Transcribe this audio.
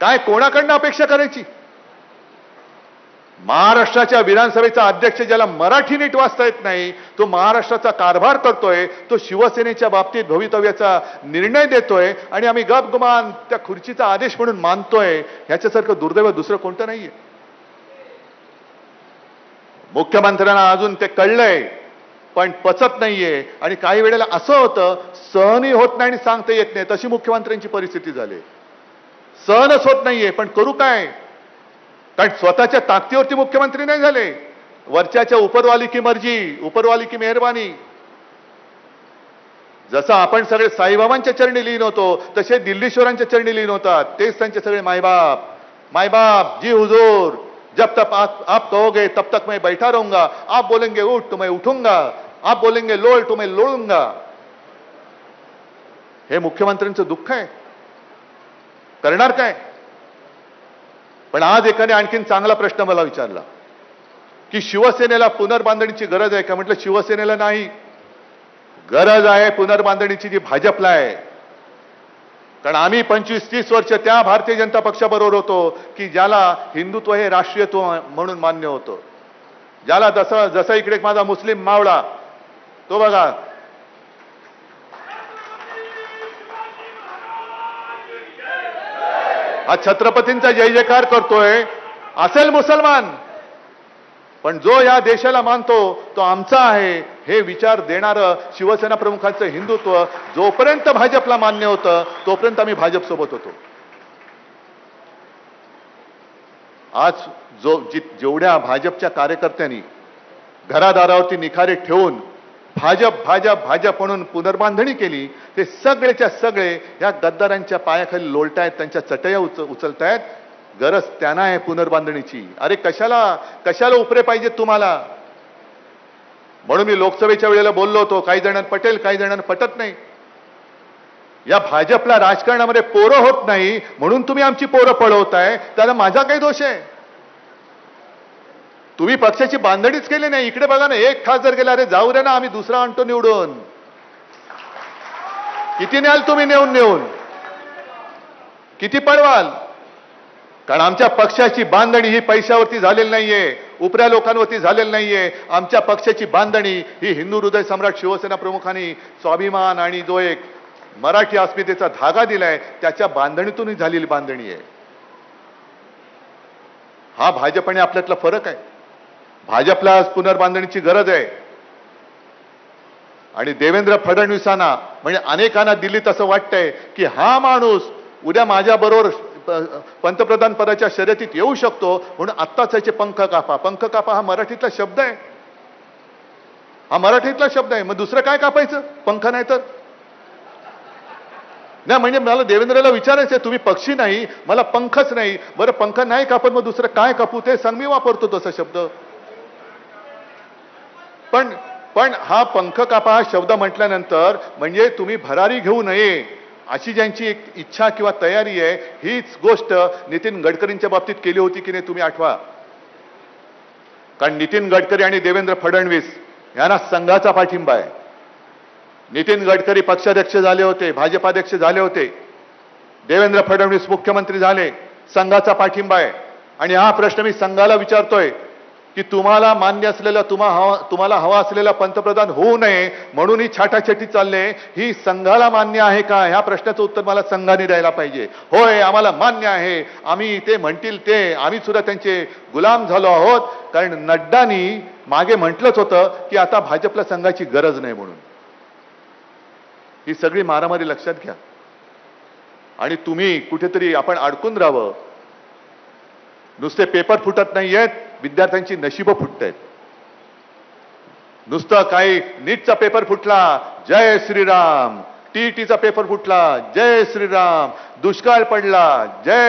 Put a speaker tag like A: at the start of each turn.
A: काय कोणाकडनं अपेक्षा करायची? महाराष्ट्राच्या विधानसभेचा अध्यक्ष ज्याला मराठी नीट वाचता येत नाही, तो महाराष्ट्राचा कारभार करतोय, तो शिवसेनेच्या बाबतीत भवितव्याचा निर्णय देतोय आणि आम्ही गपगुमान त्या खुर्चीचा आदेश म्हणून मानतोय. ह्याच्यासारखं दुर्दैव दुसरं कोणतं नाहीये. मुख्यमंत्र्यांना अजून ते कळलंय पण पचत नाहीये आणि काही वेळेला असं होतं सहनही होत नाही आणि सांगता येत नाही. तशी मुख्यमंत्र्यांची परिस्थिती झाली. सहनच होत नाहीये पण करू काय? कारण स्वतःच्या ताकदीवरती मुख्यमंत्री नाही झाले. वरच्याच्या उपरवाली की मर्जी, उपरवाली की मेहरबानी. जसं आपण सगळे साईबाबांच्या चरणी लीन होतो तसे दिल्लीश्वरांच्या चरणी लीन होतात. तेच त्यांचे सगळे मायबाप. मायबाप जी हुजूर, जब तक आप कहोगे तब तक मैं बैठा रहूंगा. आप बोलेंगे उठ तो मैं उठूंगा. आप बोलेंगे लोळ तो मैं लोळूंगा. हे मुख्यमंत्र्यांचं दुःख आहे. करणार काय? पण आज एकाने आणखीन चांगला प्रश्न मला विचारला की शिवसेनेला पुनर्बांधणीची गरज आहे का? म्हटलं शिवसेनेला नाही, गरज आहे पुनर्बांधणीची जी भाजपला आहे. कारण आम्ही 25-30 वर्ष त्या भारतीय जनता पक्षाबरोबर होतो की ज्याला हिंदुत्व हे राष्ट्रीयत्व म्हणून मान्य होतं. ज्याला जसं इकडे माझा मुस्लिम मावळा तो बघा, हा छत्रपतींचा जय जयकार करतोय. असेल मुसलमान पण जो या देशाला मानतो तो आमचा आहे हे विचार देणारं शिवसेना प्रमुखांचं हिंदुत्व जोपर्यंत भाजपला मान्य होतं तोपर्यंत आम्ही भाजप सोबत होतो. आज जेवढ्या भाजपच्या कार्यकर्त्यांनी घरादारावरती निखारे ठेवून भाजप भाजप भाजप म्हणून पुनर्बांधणी केली, ते सगळेच्या सगळे या गद्दारांच्या पायाखाली लोळतायत, त्यांच्या चटया उचलतायत. गरज त्यांना आहे पुनर्बांधणीची. अरे कशाला उपरे पाहिजेत तुम्हाला? म्हणून मी लोकसभेच्या वेळेला बोललो होतो, काही जणांना पटेल काही जणांना पटत नाही. या भाजपला राजकारणामध्ये पोरं होत नाही म्हणून तुम्ही आमची पोरं पळवताय, त्याला माझा काही दोष आहे? तुम्ही पक्षाची बांधणीच केली नाही. इकडे बघा ना, एक खासदार गेला, अरे जाऊ दे ना, आम्ही दुसरा आणतो निवडून. किती न्याल तुम्ही नेऊन किती पळवाल? कारण आमच्या पक्षाची बांधणी ही पैशावरती झालेली नाहीये, उपऱ्या लोकांवरती झालेली नाहीये. आमच्या पक्षाची बांधणी ही हिंदू हृदय सम्राट शिवसेना प्रमुखांनी स्वाभिमान आणि जो एक मराठी अस्मितेचा धागा दिलाय त्याच्या बांधणीतून झालेली बांधणी आहे. हा भाजप आणि आपल्यातला फरक आहे. भाजपला पुनर्बांधणीची गरज आहे आणि देवेंद्र फडणवीसांना म्हणजे अनेकांना दिल्लीत असं वाटतंय की हा माणूस उद्या माझ्या बरोबर पंतप्रधान पदाच्या शर्यतीत येऊ शकतो म्हणून आत्ताच याचे पंख कापा. पंख कापा हा मराठीतला शब्द आहे. हा मराठीतला शब्द आहे. मग दुसरं काय कापायचं? पंख नाही तर नाही. म्हणजे मला देवेंद्रला विचारायचंय, तुम्ही पक्षी नाही, मला पंखच नाही. बरं पंख नाही कापत मग दुसरं काय कापू? ते सांग. मी वापरतो तसा शब्द. पण हा पंख कापा हा शब्द म्हटल्यानंतर म्हणजे तुम्ही भरारी घेऊ नये अशी ज्यांची एक इच्छा किंवा तयारी आहे, हीच गोष्ट नितीन गडकरींच्या बाबतीत केली होती की नाही तुम्ही आठवा. कारण नितीन गडकरी आणि देवेंद्र फडणवीस यांना संघाचा पाठिंबा आहे. नितीन गडकरी पक्षाध्यक्ष झाले होते, भाजपाध्यक्ष झाले होते. देवेंद्र फडणवीस मुख्यमंत्री झाले, संघाचा पाठिंबा आहे. आणि हा प्रश्न मी संघाला विचारतोय की तुम्हाला मान्य असलेला तुम्हाला हवा असलेला पंतप्रधान होऊ नये म्हणून ही छाटाछटी चालले, ही संघाला मान्य आहे का? ह्या प्रश्नाचं उत्तर मला संघाने द्यायला पाहिजे. होय आम्हाला मान्य आहे, आम्ही ते म्हणतील ते, आम्ही सुद्धा त्यांचे गुलाम झालो आहोत. कारण नड्डानी मागे म्हटलंच होतं की आता भाजपला संघाची गरज नाही म्हणून. ही सगळी मारामारी लक्षात घ्या आणि तुम्ही कुठेतरी आपण अडकून राहावं. नुसते पेपर फुटत नाहीयेत, विद्यार्थ्यांची नशीब फुटतायत. नुसतं काही नीटचा पेपर फुटला जय श्रीराम, टीईटीचा पेपर फुटला जय श्रीराम, दुष्काळ पडला जय